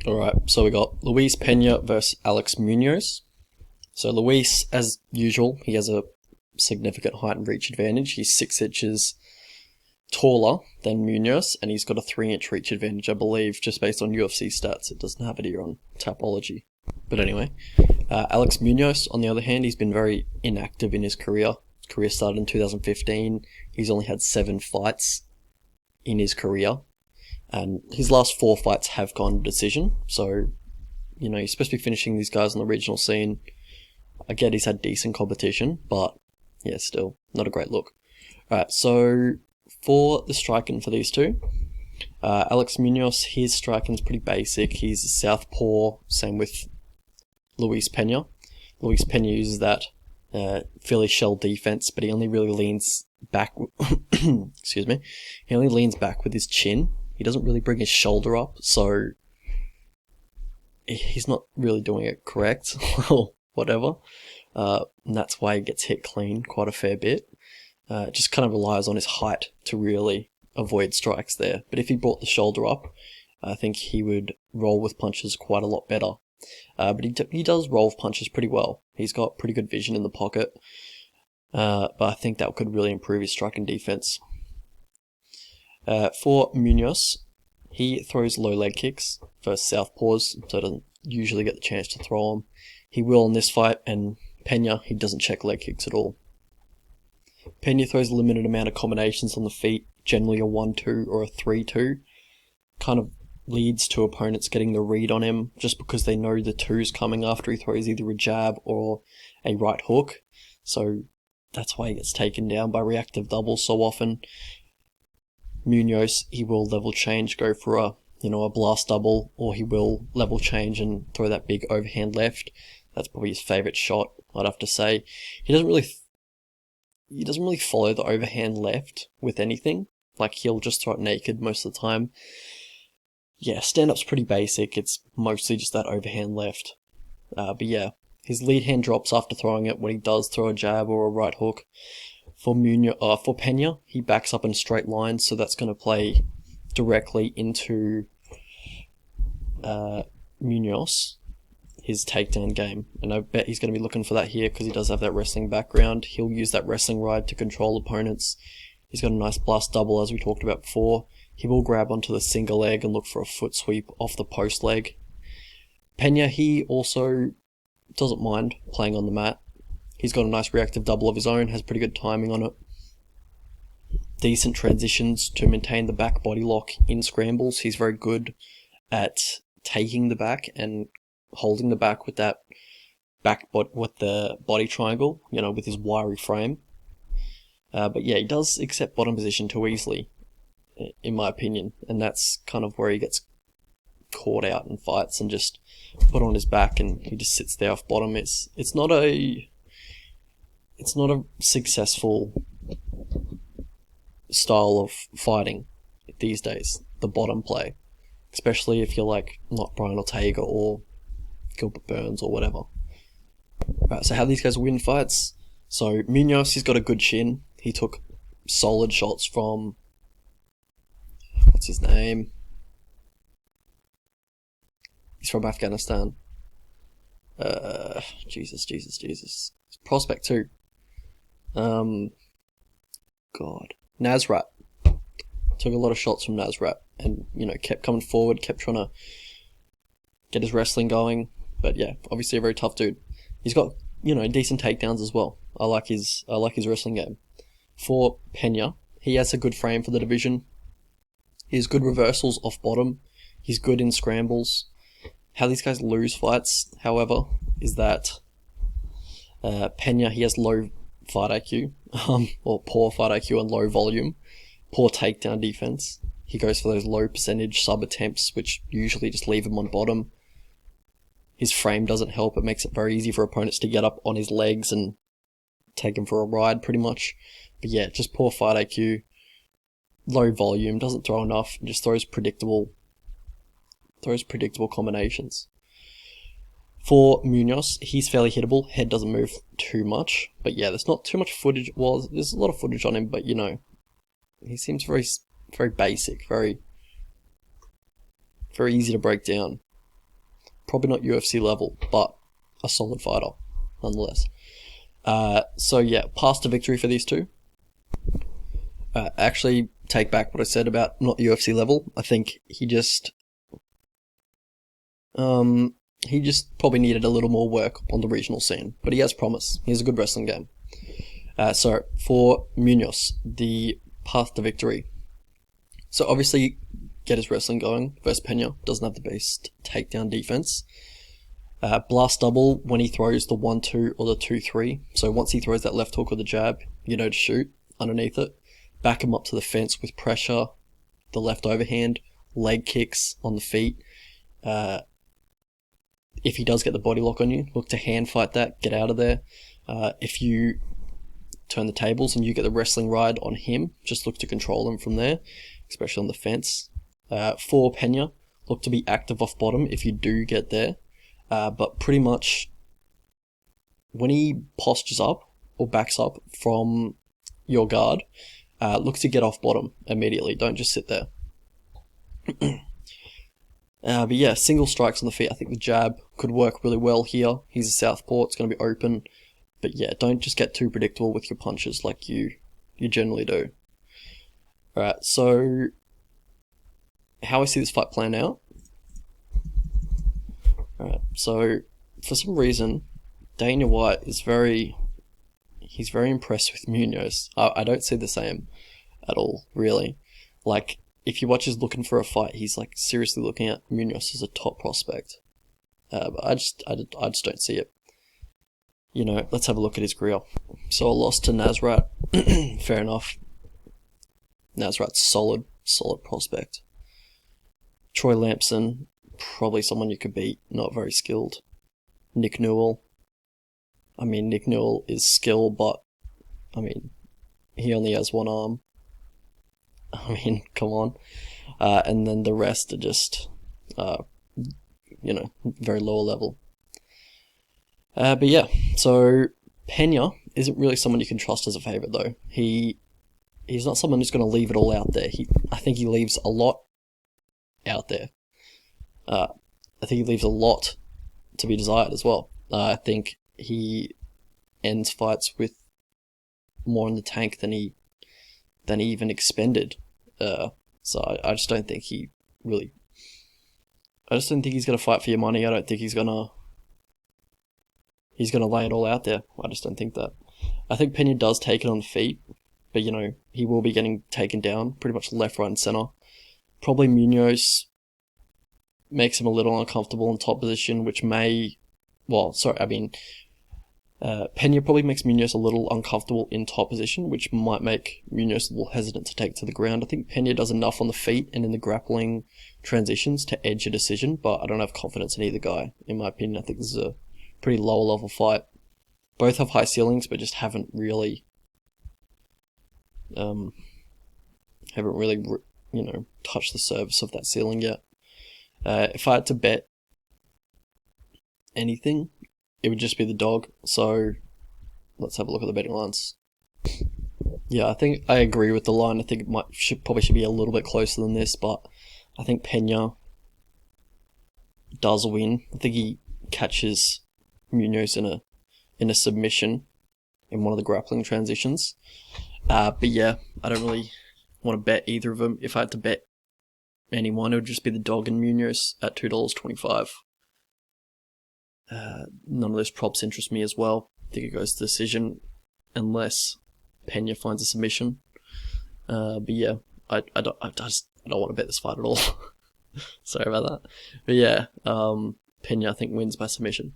Alright, so we got Luis Pena versus Alex Munoz. So Luis, as usual, he has a significant height and reach advantage. He's 6 inches taller than Munoz, and he's got a 3-inch reach advantage, I believe, just based on UFC stats. It doesn't have it here on Tapology. But anyway, Alex Munoz, on the other hand, he's been very inactive in his career. His career started in 2015. He's only had 7 fights in his career. And his last 4 fights have gone to decision. So, you know, he's supposed to be finishing these guys on the regional scene. I get he's had decent competition, but yeah, still not a great look. Alright, so for the striking for these two, Alex Munoz, his striking's pretty basic. He's a southpaw, same with Luis Pena. Luis Pena uses that Philly shell defense, but he only really leans back. Excuse me. He only leans back with his chin. He doesn't really bring his shoulder up, so he's not really doing it correct, or whatever. And that's why he gets hit clean quite a fair bit. It just kind of relies on his height to really avoid strikes there. But if he brought the shoulder up, I think he would roll with punches quite a lot better. But he does roll with punches pretty well. He's got pretty good vision in the pocket. But I think that could really improve his striking defense. For Munoz, he throws low leg kicks versus southpaws, so doesn't usually get the chance to throw them. He will in this fight, and Pena, he doesn't check leg kicks at all. Pena throws a limited amount of combinations on the feet, generally a 1-2 or a 3-2. Kind of leads to opponents getting the read on him just because they know the 2's coming after he throws either a jab or a right hook. So that's why he gets taken down by reactive doubles so often. Munoz, he will level change, go for a blast double, or he will level change and throw that big overhand left. That's probably his favourite shot, I'd have to say. He doesn't really follow the overhand left with anything. Like, he'll just throw it naked most of the time. Yeah, stand-up's pretty basic. It's mostly just that overhand left. But yeah, his lead hand drops after throwing it when he does throw a jab or a right hook. For Pena, he backs up in straight lines, so that's going to play directly into Munoz, his takedown game. And I bet he's going to be looking for that here because he does have that wrestling background. He'll use that wrestling ride to control opponents. He's got a nice blast double, as we talked about before. He will grab onto the single leg and look for a foot sweep off the post leg. Pena, he also doesn't mind playing on the mat. He's got a nice reactive double of his own, has pretty good timing on it. Decent transitions to maintain the back body lock in scrambles. He's very good at taking the back and holding the back with that with the body triangle, with his wiry frame. But yeah, he does accept bottom position too easily, in my opinion, and that's kind of where he gets caught out in fights and just put on his back and he just sits there off bottom. It's not a successful style of fighting these days, the bottom play. Especially if you're like not Brian Ortega or Gilbert Burns or whatever. Right, so how these guys win fights? So Munoz, he's got a good chin. He took solid shots from, what's his name? He's from Afghanistan. Jesus. Prospect too. Nasrat. Took a lot of shots from Nasrat and, kept coming forward, kept trying to get his wrestling going. But yeah, obviously a very tough dude. He's got, decent takedowns as well. I like his wrestling game. For Pena, he has a good frame for the division. He has good reversals off bottom. He's good in scrambles. How these guys lose fights, however, is that Pena, he has low fight IQ, or poor fight IQ and low volume, poor takedown defense. He goes for those low percentage sub attempts, which usually just leave him on bottom. His frame doesn't help. It makes it very easy for opponents to get up on his legs and take him for a ride, pretty much. But yeah, just poor fight IQ, low volume, doesn't throw enough, and just throws predictable combinations. For Munoz, he's fairly hittable. Head doesn't move too much, but yeah, there's not too much footage. Well, there's a lot of footage on him, but he seems very, very basic, very, very easy to break down. Probably not UFC level, but a solid fighter, nonetheless. So yeah, path to victory for these two. Actually, take back what I said about not UFC level. I think he just probably needed a little more work on the regional scene, but he has promise. He has a good wrestling game. So for Munoz, the path to victory. So obviously, get his wrestling going versus Pena. Doesn't have the best takedown defense. Blast double when he throws the 1-2 or the 2-3. So once he throws that left hook or the jab, you know to shoot underneath it. Back him up to the fence with pressure, the left overhand, leg kicks on the feet. If he does get the body lock on you, look to hand fight that, get out of there. If you turn the tables and you get the wrestling ride on him, just look to control him from there, especially on the fence. For Pena, look to be active off bottom if you do get there. But pretty much when he postures up or backs up from your guard, look to get off bottom immediately. Don't just sit there. But yeah, single strikes on the feet. I think the jab could work really well here. He's a southpaw. It's going to be open. But yeah, don't just get too predictable with your punches like you generally do. Alright, so how I see this fight playing out. Alright, so for some reason, Dana White is he's very impressed with Munoz. I don't see the same at all, really. Like, if you watch his looking for a fight, he's like seriously looking at Munoz as a top prospect. But I just don't see it. You know, let's have a look at his career. So a loss to Nasrat, fair enough. Nasrat's solid prospect. Troy Lampson, probably someone you could beat, not very skilled. Nick Newell. I mean, Nick Newell is skilled, but I mean, he only has one arm. I mean, come on. And then the rest are just, very lower level. But yeah, so Pena isn't really someone you can trust as a favourite, though. He's not someone who's going to leave it all out there. I think he leaves a lot out there. I think he leaves a lot to be desired as well. I think he ends fights with more in the tank than he even expended. So I just don't think he's going to fight for your money. I don't think he's going to lay it all out there. I just don't think that. I think Pena does take it on the feet, but you know, he will be getting taken down pretty much left, right, and center. Probably Munoz makes him a little uncomfortable in top position, Pena probably makes Munoz a little uncomfortable in top position, which might make Munoz a little hesitant to take to the ground. I think Pena does enough on the feet and in the grappling transitions to edge a decision, but I don't have confidence in either guy. In my opinion, I think this is a pretty lower level fight. Both have high ceilings, but just haven't really touched the surface of that ceiling yet. If I had to bet anything, it would just be the dog. So let's have a look at the betting lines. Yeah, I think I agree with the line. I think it probably should be a little bit closer than this, but I think Pena does win. I think he catches Munoz in a submission in one of the grappling transitions. But yeah, I don't really want to bet either of them. If I had to bet anyone, it would just be the dog and Munoz at $2.25. None of those props interest me as well. I think it goes to decision unless Pena finds a submission. But yeah, I don't want to bet this fight at all. Sorry about that. But yeah, Pena I think wins by submission.